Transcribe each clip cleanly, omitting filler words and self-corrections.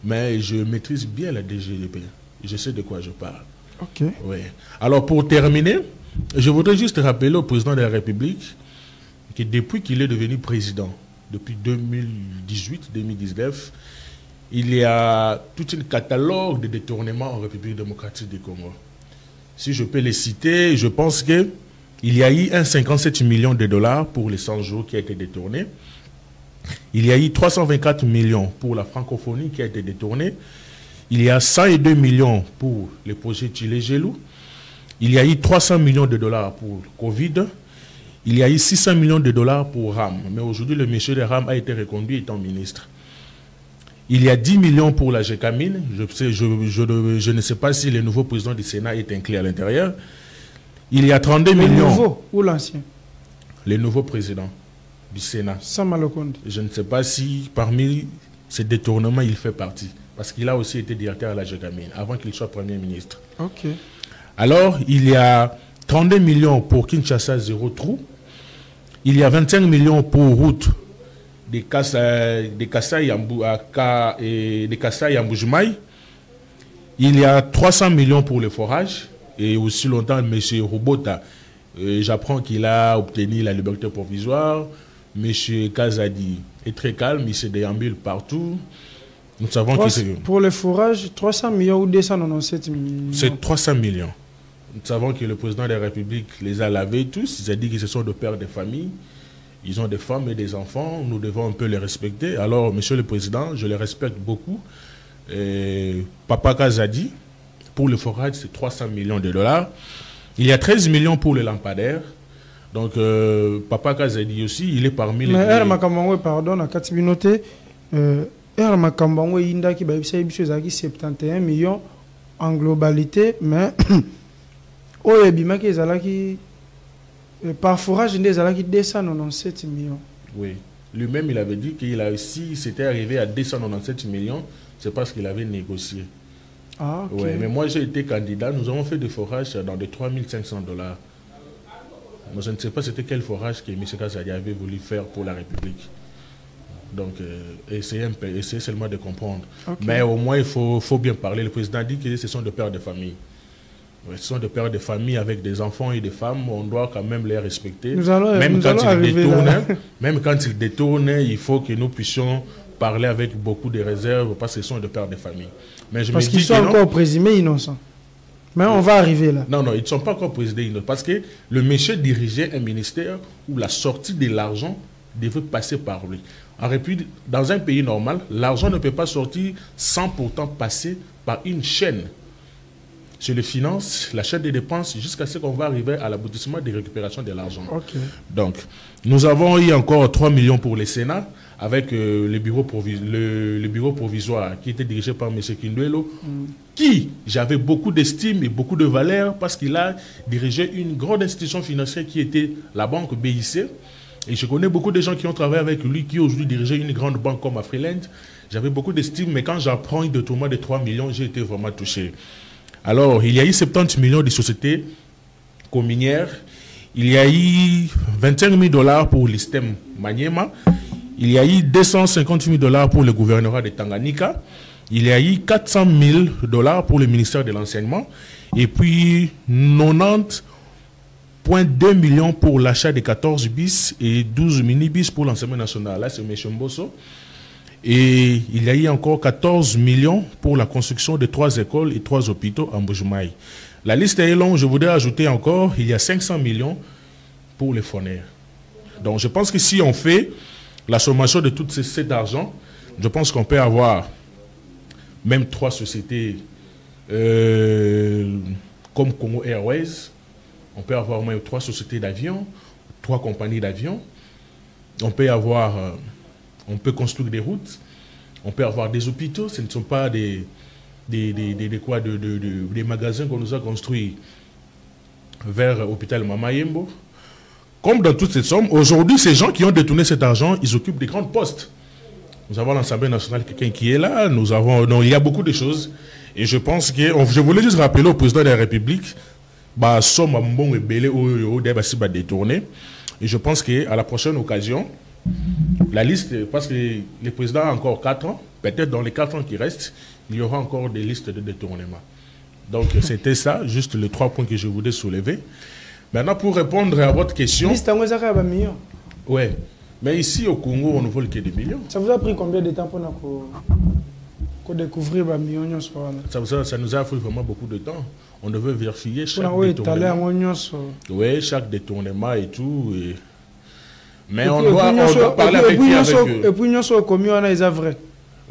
mais je maîtrise bien la DGDP. Je sais de quoi je parle. Ok. Oui. Alors, pour terminer, je voudrais juste rappeler au président de la République que depuis qu'il est devenu président, depuis 2018-2019, il y a tout un catalogue de détournements en République démocratique du Congo. Si je peux les citer, je pense qu'il y a eu 57 millions de dollars pour les 100 jours qui a été détourné. Il y a eu 324 millions pour la francophonie qui a été détournée. Il y a 102 millions pour le projet Chile-Gelou. Il y a eu 300 millions de dollars pour le Covid. Il y a eu 600 millions de dollars pour RAM. Mais aujourd'hui, le monsieur de RAM a été reconduit étant ministre. Il y a 10 millions pour la GECAMINE. Je ne sais pas si le nouveau président du Sénat est inclus à l'intérieur. Il y a 32 millions. Le nouveau ou l'ancien? Le nouveau président du Sénat. Samalokonde. Je ne sais pas si parmi ces détournements, il fait partie. Parce qu'il a aussi été directeur à la GECAMINE avant qu'il soit Premier ministre. Ok. Alors, il y a 32 millions pour Kinshasa Zéro Trou. Il y a 25 millions pour route de Kassai à Mbujimai. Il y a 300 millions pour le forage. Et aussi longtemps, M. Robota, j'apprends qu'il a obtenu la liberté provisoire. M. Kazadi est très calme, il se déambule partout. Nous savons que c'est... Pour le forage, 300 millions ou 297 millions? C'est 300 millions. Nous savons que le président de la République les a lavés tous. Il a dit que ce sont des pères de famille. Ils ont des femmes et des enfants. Nous devons un peu les respecter. Alors, monsieur le président, je les respecte beaucoup. Papa Kazadi, pour le forage, c'est 300 millions de dollars. Il y a 13 millions pour les lampadaires. Donc, Papa Kazadi aussi, il est parmi les... Mais Makamangwe, pardon, à Katibinote, Makamangwe, Inda qui a 71 millions en globalité, mais par forage, il a 297 millions. Oui. Lui-même, il avait dit qu'il a aussi, c'était arrivé à 297 millions, c'est parce qu'il avait négocié. Ah, ok. Ouais, mais moi, j'ai été candidat. Nous avons fait des forages dans de 3500 dollars. Moi, je ne sais pas c'était quel forage que M. Kazadi avait voulu faire pour la République. Donc, essayez seulement de comprendre. Okay. Mais au moins, il faut bien parler. Le président dit que ce sont des pères de famille. Ouais, ce sont des pères de famille avec des enfants et des femmes. On doit quand même les respecter. Même quand ils détournent, il faut que nous puissions parler avec beaucoup de réserves parce que ce sont des pères de famille. Mais parce qu'ils sont encore présumés innocents. Mais on va arriver là. Non, ils ne sont pas encore présumés innocents. Parce que le monsieur dirigeait un ministère où la sortie de l'argent devait passer par lui. En République, dans un pays normal, l'argent ne peut pas sortir sans pourtant passer par une chaîne. Sur les finances, la chaîne des dépenses, jusqu'à ce qu'on va arriver à l'aboutissement de récupération de l'argent. Okay. Donc, nous avons eu encore 3 millions pour le Sénat, avec le bureau provisoire qui était dirigé par M. Kinduelo, qui j'avais beaucoup d'estime et beaucoup de valeur parce qu'il a dirigé une grande institution financière qui était la banque BIC. Et je connais beaucoup de gens qui ont travaillé avec lui, qui aujourd'hui dirigeaient une grande banque comme Afriland. J'avais beaucoup d'estime, mais quand j'apprends un détournement de 3 millions, j'ai été vraiment touché. Alors, il y a eu 70 millions de sociétés communières. Il y a eu 25 000 dollars pour l'ISTEM Maniema. Il y a eu 250 000 dollars pour le gouvernorat de Tanganyika. Il y a eu 400 000 dollars pour le ministère de l'Enseignement. Et puis 90,2 millions pour l'achat de 14 bis et 12 minibus pour l'enseignement national. Là, c'est M. Mbosso. Et il y a eu encore 14 millions pour la construction de 3 écoles et 3 hôpitaux en Mbujimai. La liste est longue. Je voudrais ajouter encore, il y a 500 millions pour les fournières. Donc, je pense que si on fait la sommation de tout cet argent, je pense qu'on peut avoir même 3 sociétés comme Congo Airways. On peut avoir même 3 sociétés d'avions, 3 compagnies d'avions. On peut avoir, on peut construire des routes. On peut avoir des hôpitaux. Ce ne sont pas des magasins qu'on nous a construits vers l'hôpital Mamayembo. Comme dans toutes ces sommes, aujourd'hui, ces gens qui ont détourné cet argent, ils occupent des grands postes. Nous avons l'Assemblée nationale, quelqu'un qui est là. Nous avons, non, il y a beaucoup de choses. Et je pense que, je voulais juste rappeler au président de la République, somme bon et belé détourné. Et je pense qu'à la prochaine occasion, La liste, parce que le président a encore 4 ans, peut-être dans les 4 ans qui restent, il y aura encore des listes de détournement. Donc c'était ça, juste les 3 points que je voulais soulever. Maintenant, pour répondre à votre question... Liste en millions. Oui, mais ici au Congo, on ne vole que des millions. Ça vous a pris combien de temps pour découvrir les millions? Ça nous a pris vraiment beaucoup de temps. On devait vérifier chaque détournement. Oui, chaque détournement et tout. Mais on doit parler avec eux. Et puis, nous sommes commis, on a vrai.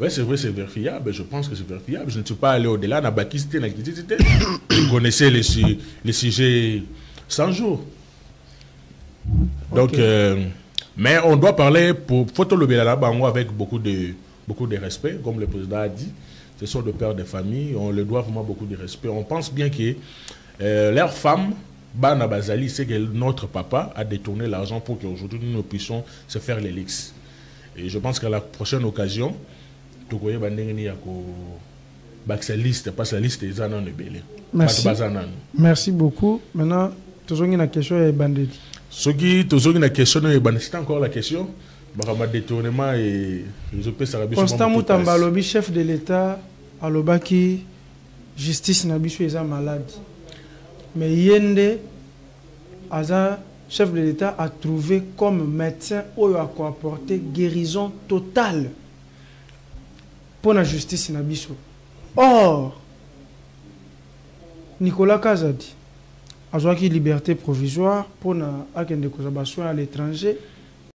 Oui, c'est vrai, c'est vérifiable. Je pense que c'est vérifiable. Je ne suis pas allé au-delà. Je connaissais les sujets 100 jours. Donc, mais on doit parler pour Photo Lobela avec beaucoup de respect, comme le président a dit. Ce sont des pères de famille, on leur doit vraiment beaucoup de respect. On pense bien que leur femme, Bana Bazali, c'est que notre papa a détourné l'argent pour qu'aujourd'hui nous puissions se faire les leaks. Et je pense qu'à la prochaine occasion, tout le monde liste, parce que la liste est en belé. Merci beaucoup. Maintenant, tu as une question à Bandedi. C'est encore la question. Détournement et Constant Moutamba, le chef de l'État, à l'Obaki, justice Nabisu est malade. Mais Yende, chef de l'État, a trouvé comme médecin où il a apporté guérison totale pour la justice Nabisu. Or, Nicolas Kazadi a joué liberté provisoire pour la à l'étranger.